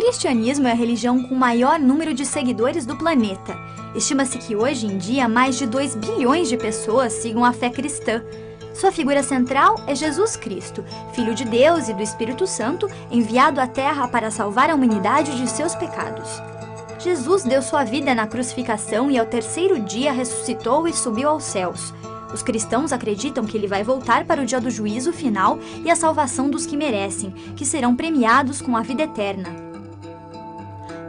cristianismo é a religião com o maior número de seguidores do planeta. Estima-se que hoje em dia mais de 2 bilhões de pessoas sigam a fé cristã. Sua figura central é Jesus Cristo, Filho de Deus e do Espírito Santo, enviado à Terra para salvar a humanidade de seus pecados. Jesus deu sua vida na crucificação e ao terceiro dia ressuscitou e subiu aos céus. Os cristãos acreditam que ele vai voltar para o dia do juízo final e a salvação dos que merecem, que serão premiados com a vida eterna.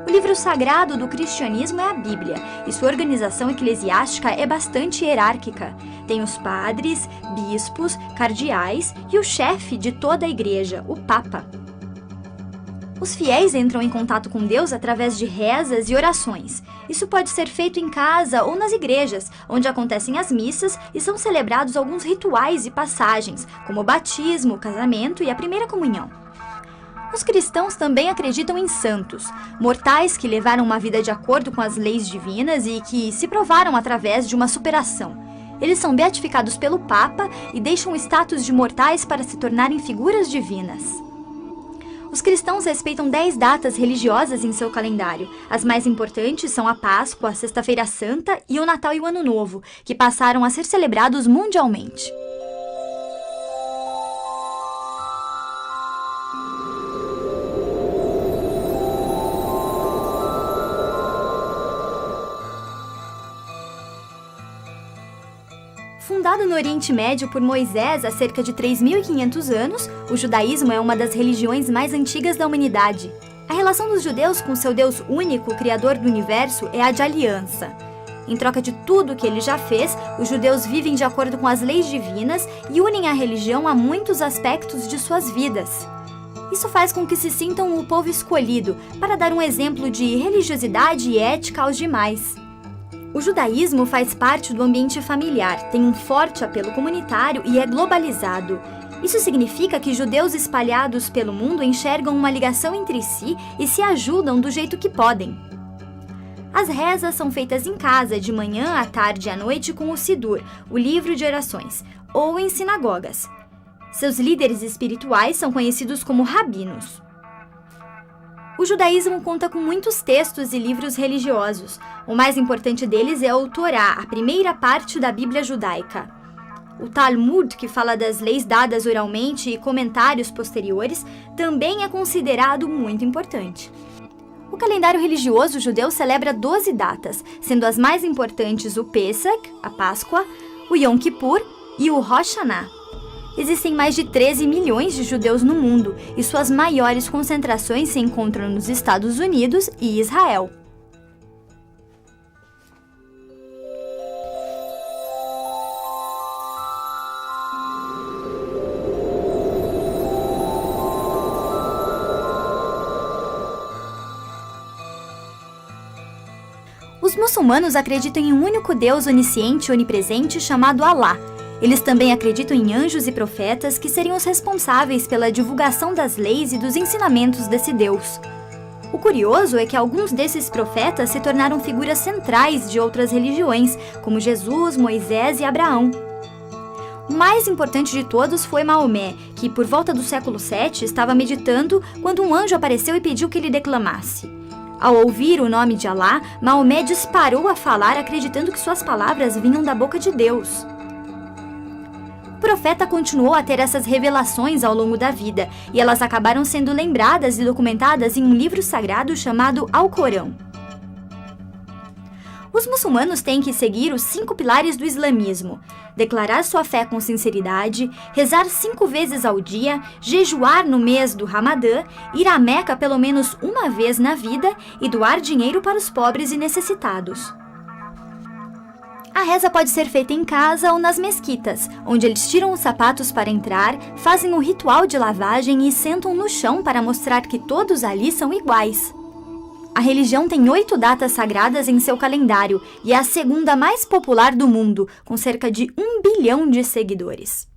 O livro sagrado do cristianismo é a Bíblia, e sua organização eclesiástica é bastante hierárquica. Tem os padres, bispos, cardeais e o chefe de toda a igreja, o Papa. Os fiéis entram em contato com Deus através de rezas e orações. Isso pode ser feito em casa ou nas igrejas, onde acontecem as missas e são celebrados alguns rituais e passagens, como o batismo, o casamento e a primeira comunhão. Os cristãos também acreditam em santos, mortais que levaram uma vida de acordo com as leis divinas e que se provaram através de uma superação. Eles são beatificados pelo Papa e deixam o status de mortais para se tornarem figuras divinas. Os cristãos respeitam 10 datas religiosas em seu calendário. As mais importantes são a Páscoa, a Sexta-feira Santa e o Natal e o Ano Novo, que passaram a ser celebrados mundialmente. Fundado no Oriente Médio por Moisés há cerca de 3.500 anos, o judaísmo é uma das religiões mais antigas da humanidade. A relação dos judeus com seu Deus único, criador do universo, é a de aliança. Em troca de tudo que ele já fez, os judeus vivem de acordo com as leis divinas e unem a religião a muitos aspectos de suas vidas. Isso faz com que se sintam o povo escolhido, para dar um exemplo de religiosidade e ética aos demais. O judaísmo faz parte do ambiente familiar, tem um forte apelo comunitário e é globalizado. Isso significa que judeus espalhados pelo mundo enxergam uma ligação entre si e se ajudam do jeito que podem. As rezas são feitas em casa, de manhã, à tarde e à noite com o Sidur, o livro de orações, ou em sinagogas. Seus líderes espirituais são conhecidos como rabinos. O judaísmo conta com muitos textos e livros religiosos. O mais importante deles é o Torá, a primeira parte da Bíblia judaica. O Talmud, que fala das leis dadas oralmente e comentários posteriores, também é considerado muito importante. O calendário religioso judeu celebra 12 datas, sendo as mais importantes o Pesach, a Páscoa, o Yom Kippur e o Rosh Hashanah. Existem mais de 13 milhões de judeus no mundo e suas maiores concentrações se encontram nos Estados Unidos e Israel. Os muçulmanos acreditam em um único Deus onisciente e onipresente chamado Alá. Eles também acreditam em anjos e profetas que seriam os responsáveis pela divulgação das leis e dos ensinamentos desse Deus. O curioso é que alguns desses profetas se tornaram figuras centrais de outras religiões, como Jesus, Moisés e Abraão. O mais importante de todos foi Maomé, que por volta do século VII estava meditando quando um anjo apareceu e pediu que ele declamasse. Ao ouvir o nome de Alá, Maomé disparou a falar acreditando que suas palavras vinham da boca de Deus. O profeta continuou a ter essas revelações ao longo da vida, e elas acabaram sendo lembradas e documentadas em um livro sagrado chamado Alcorão. Os muçulmanos têm que seguir os 5 pilares do islamismo: declarar sua fé com sinceridade, rezar 5 vezes ao dia, jejuar no mês do Ramadã, ir à Meca pelo menos uma vez na vida e doar dinheiro para os pobres e necessitados. A reza pode ser feita em casa ou nas mesquitas, onde eles tiram os sapatos para entrar, fazem o ritual de lavagem e sentam no chão para mostrar que todos ali são iguais. A religião tem 8 datas sagradas em seu calendário e é a segunda mais popular do mundo, com cerca de 1 bilhão de seguidores.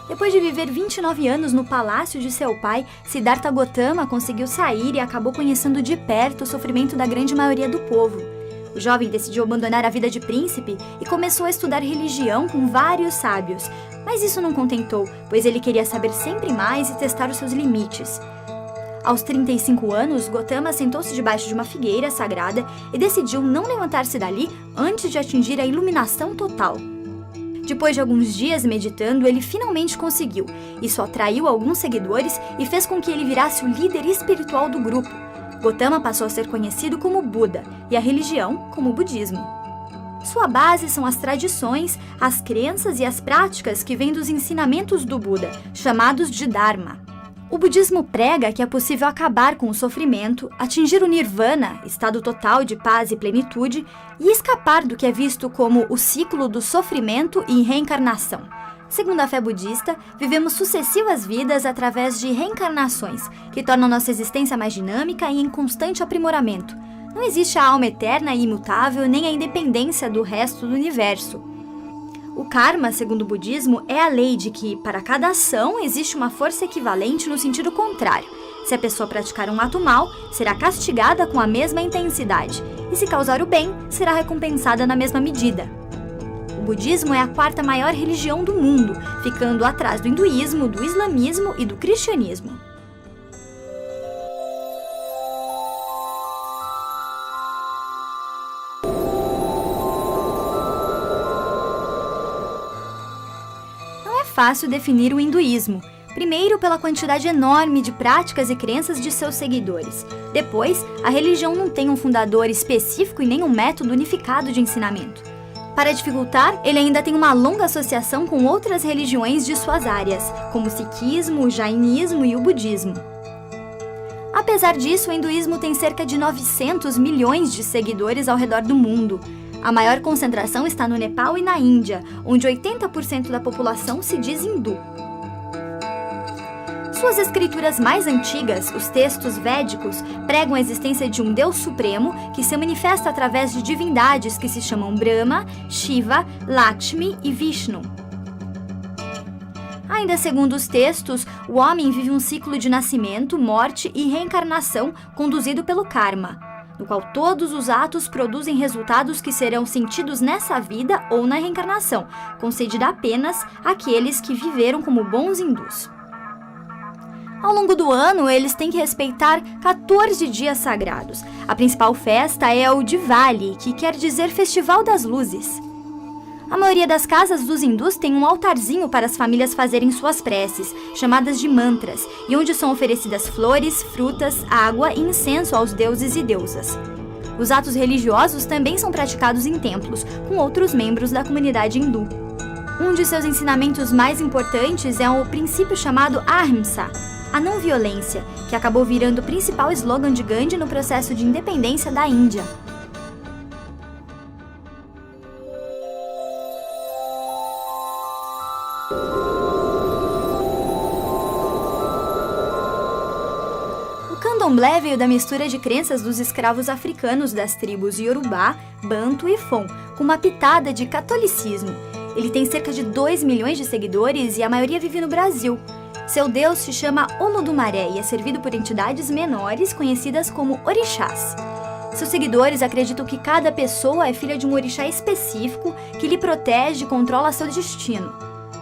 Depois de viver 29 anos no palácio de seu pai, Siddhartha Gautama conseguiu sair e acabou conhecendo de perto o sofrimento da grande maioria do povo. O jovem decidiu abandonar a vida de príncipe e começou a estudar religião com vários sábios. Mas isso não contentou, pois ele queria saber sempre mais e testar os seus limites. Aos 35 anos, Gotama sentou-se debaixo de uma figueira sagrada e decidiu não levantar-se dali antes de atingir a iluminação total. Depois de alguns dias meditando, ele finalmente conseguiu. Isso atraiu alguns seguidores e fez com que ele virasse o líder espiritual do grupo. Gotama passou a ser conhecido como Buda e a religião como o budismo. Sua base são as tradições, as crenças e as práticas que vêm dos ensinamentos do Buda, chamados de Dharma. O budismo prega que é possível acabar com o sofrimento, atingir o nirvana, estado total de paz e plenitude, e escapar do que é visto como o ciclo do sofrimento e reencarnação. Segundo a fé budista, vivemos sucessivas vidas através de reencarnações, que tornam nossa existência mais dinâmica e em constante aprimoramento. Não existe a alma eterna e imutável, nem a independência do resto do universo. O karma, segundo o budismo, é a lei de que, para cada ação, existe uma força equivalente no sentido contrário. Se a pessoa praticar um ato mal, será castigada com a mesma intensidade, e se causar o bem, será recompensada na mesma medida. O budismo é a quarta maior religião do mundo, ficando atrás do hinduísmo, do islamismo e do cristianismo. Fácil definir o hinduísmo. Primeiro, pela quantidade enorme de práticas e crenças de seus seguidores. Depois, a religião não tem um fundador específico e nem um método unificado de ensinamento. Para dificultar, ele ainda tem uma longa associação com outras religiões de suas áreas, como o sikhismo, o jainismo e o budismo. Apesar disso, o hinduísmo tem cerca de 900 milhões de seguidores ao redor do mundo. A maior concentração está no Nepal e na Índia, onde 80% da população se diz hindu. Suas escrituras mais antigas, os textos védicos, pregam a existência de um Deus Supremo que se manifesta através de divindades que se chamam Brahma, Shiva, Lakshmi e Vishnu. Ainda segundo os textos, o homem vive um ciclo de nascimento, morte e reencarnação conduzido pelo karma, no qual todos os atos produzem resultados que serão sentidos nessa vida ou na reencarnação, concedida apenas àqueles que viveram como bons hindus. Ao longo do ano, eles têm que respeitar 14 dias sagrados. A principal festa é o Diwali, que quer dizer Festival das Luzes. A maioria das casas dos hindus tem um altarzinho para as famílias fazerem suas preces, chamadas de mantras, e onde são oferecidas flores, frutas, água e incenso aos deuses e deusas. Os atos religiosos também são praticados em templos, com outros membros da comunidade hindu. Um de seus ensinamentos mais importantes é o princípio chamado Ahimsa, a não violência, que acabou virando o principal slogan de Gandhi no processo de independência da Índia. O candomblé veio da mistura de crenças dos escravos africanos das tribos Yorubá, Banto e Fon, com uma pitada de catolicismo. Ele tem cerca de 2 milhões de seguidores e a maioria vive no Brasil. Seu deus se chama Olodumaré e é servido por entidades menores conhecidas como orixás. Seus seguidores acreditam que cada pessoa é filha de um orixá específico que lhe protege e controla seu destino.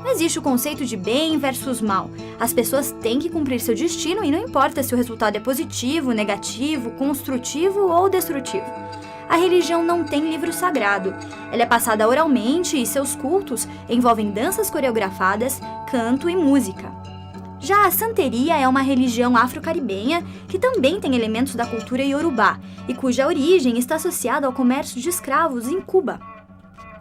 Não existe o conceito de bem versus mal. As pessoas têm que cumprir seu destino e não importa se o resultado é positivo, negativo, construtivo ou destrutivo. A religião não tem livro sagrado. Ela é passada oralmente e seus cultos envolvem danças coreografadas, canto e música. Já a santeria é uma religião afro-caribenha que também tem elementos da cultura iorubá e cuja origem está associada ao comércio de escravos em Cuba.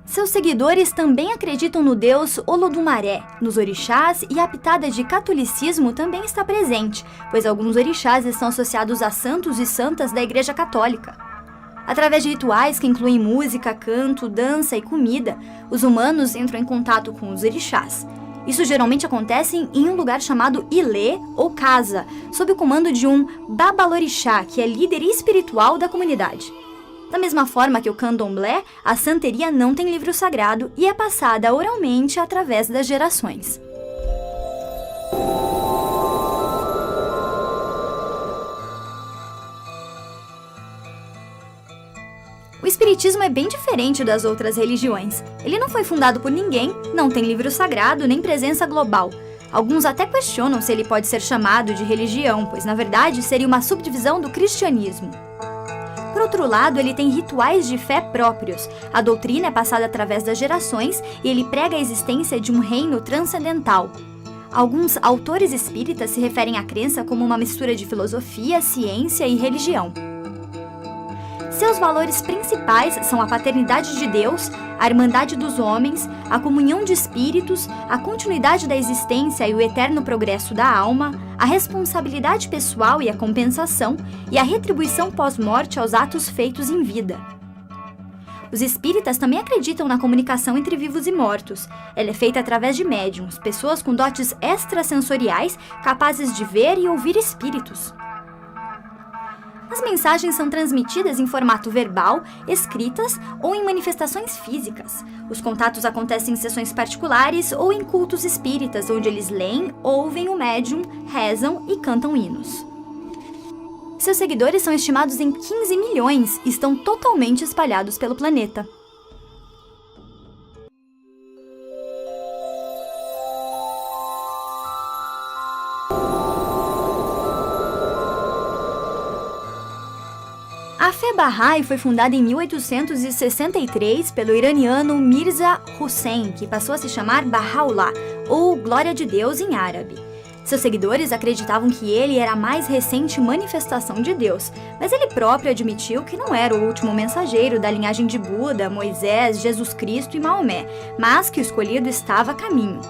Seus seguidores também acreditam no deus Olodumaré, nos orixás, e a pitada de catolicismo também está presente, pois alguns orixás estão associados a santos e santas da Igreja Católica. Através de rituais que incluem música, canto, dança e comida, os humanos entram em contato com os orixás. Isso geralmente acontece em um lugar chamado Ilê ou casa, sob o comando de um babalorixá, que é líder espiritual da comunidade. Da mesma forma que o candomblé, a santeria não tem livro sagrado e é passada oralmente através das gerações. O espiritismo é bem diferente das outras religiões. Ele não foi fundado por ninguém, não tem livro sagrado nem presença global. Alguns até questionam se ele pode ser chamado de religião, pois na verdade seria uma subdivisão do cristianismo. Por outro lado, ele tem rituais de fé próprios. A doutrina é passada através das gerações e ele prega a existência de um reino transcendental. Alguns autores espíritas se referem à crença como uma mistura de filosofia, ciência e religião. Seus valores principais são a paternidade de Deus, a irmandade dos homens, a comunhão de espíritos, a continuidade da existência e o eterno progresso da alma, a responsabilidade pessoal e a compensação, e a retribuição pós-morte aos atos feitos em vida. Os espíritas também acreditam na comunicação entre vivos e mortos. Ela é feita através de médiuns, pessoas com dotes extrasensoriais capazes de ver e ouvir espíritos. As mensagens são transmitidas em formato verbal, escritas ou em manifestações físicas. Os contatos acontecem em sessões particulares ou em cultos espíritas, onde eles leem, ouvem o médium, rezam e cantam hinos. Seus seguidores são estimados em 15 milhões e estão totalmente espalhados pelo planeta. A fé Bahá'í foi fundada em 1863 pelo iraniano Mirza Hussain, que passou a se chamar Baha'u'llah, ou Glória de Deus em árabe. Seus seguidores acreditavam que ele era a mais recente manifestação de Deus, mas ele próprio admitiu que não era o último mensageiro da linhagem de Buda, Moisés, Jesus Cristo e Maomé, mas que o escolhido estava a caminho.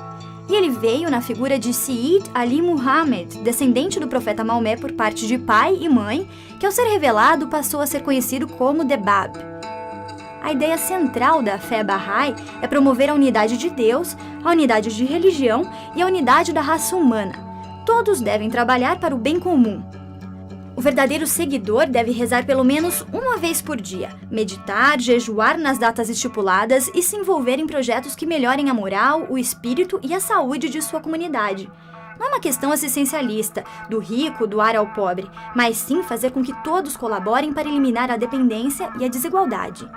E ele veio na figura de Sayyid Ali Muhammad, descendente do profeta Maomé por parte de pai e mãe, que ao ser revelado passou a ser conhecido como The Bab. A ideia central da fé Bahá'í é promover a unidade de Deus, a unidade de religião e a unidade da raça humana. Todos devem trabalhar para o bem comum. O verdadeiro seguidor deve rezar pelo menos uma vez por dia, meditar, jejuar nas datas estipuladas e se envolver em projetos que melhorem a moral, o espírito e a saúde de sua comunidade. Não é uma questão assistencialista, do rico doar ao pobre, mas sim fazer com que todos colaborem para eliminar a dependência e a desigualdade.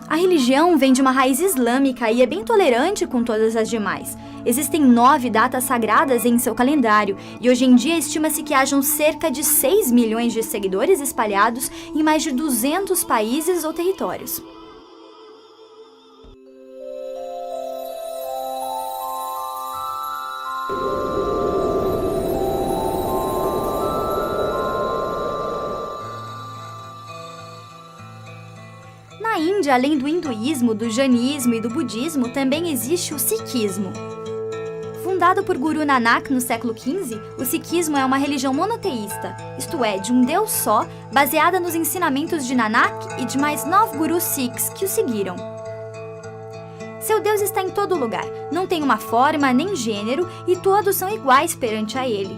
A religião vem de uma raiz islâmica e é bem tolerante com todas as demais. Existem 9 datas sagradas em seu calendário e hoje em dia estima-se que hajam cerca de 6 milhões de seguidores espalhados em mais de 200 países ou territórios. Na Índia, além do hinduísmo, do jainismo e do budismo, também existe o sikhismo. Fundado por Guru Nanak no século XV, o sikhismo é uma religião monoteísta, isto é, de um Deus só, baseada nos ensinamentos de Nanak e de mais 9 gurus sikhs que o seguiram. Seu Deus está em todo lugar, não tem uma forma nem gênero e todos são iguais perante a ele.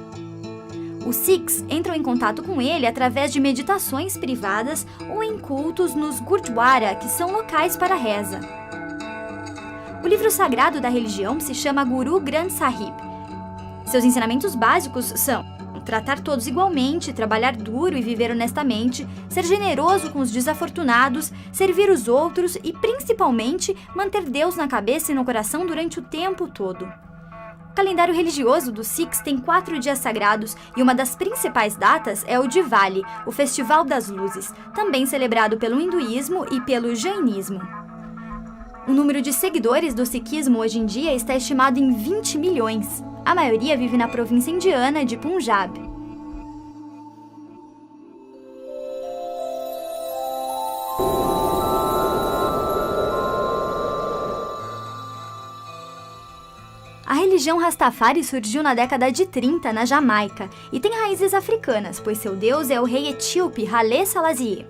Os Sikhs entram em contato com ele através de meditações privadas ou em cultos nos Gurdwara, que são locais para reza. O livro sagrado da religião se chama Guru Granth Sahib. Seus ensinamentos básicos são tratar todos igualmente, trabalhar duro e viver honestamente, ser generoso com os desafortunados, servir os outros e, principalmente, manter Deus na cabeça e no coração durante o tempo todo. O calendário religioso dos Sikhs tem 4 dias sagrados e uma das principais datas é o Diwali, o Festival das Luzes, também celebrado pelo hinduísmo e pelo jainismo. O número de seguidores do sikhismo hoje em dia está estimado em 20 milhões. A maioria vive na província indiana de Punjab. A religião Rastafari surgiu na década de 30 na Jamaica e tem raízes africanas, pois seu deus é o rei etíope Haile Selassie.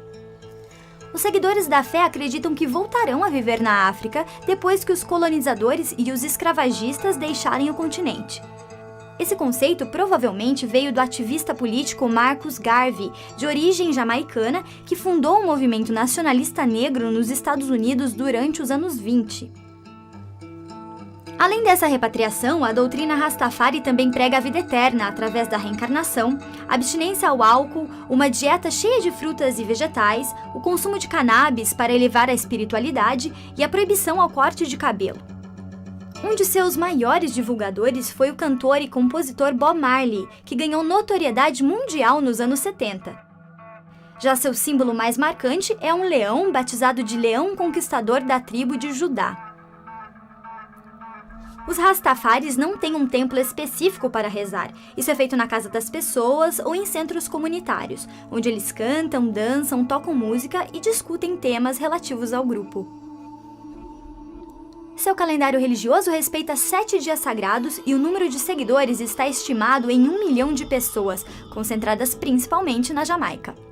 Os seguidores da fé acreditam que voltarão a viver na África depois que os colonizadores e os escravagistas deixarem o continente. Esse conceito provavelmente veio do ativista político Marcus Garvey, de origem jamaicana, que fundou um movimento nacionalista negro nos Estados Unidos durante os anos 20. Além dessa repatriação, a doutrina Rastafari também prega a vida eterna através da reencarnação, abstinência ao álcool, uma dieta cheia de frutas e vegetais, o consumo de cannabis para elevar a espiritualidade e a proibição ao corte de cabelo. Um de seus maiores divulgadores foi o cantor e compositor Bob Marley, que ganhou notoriedade mundial nos anos 70. Já seu símbolo mais marcante é um leão batizado de Leão Conquistador da tribo de Judá. Os Rastafaris não têm um templo específico para rezar. Isso é feito na casa das pessoas ou em centros comunitários, onde eles cantam, dançam, tocam música e discutem temas relativos ao grupo. Seu calendário religioso respeita 7 dias sagrados e o número de seguidores está estimado em 1 milhão de pessoas, concentradas principalmente na Jamaica.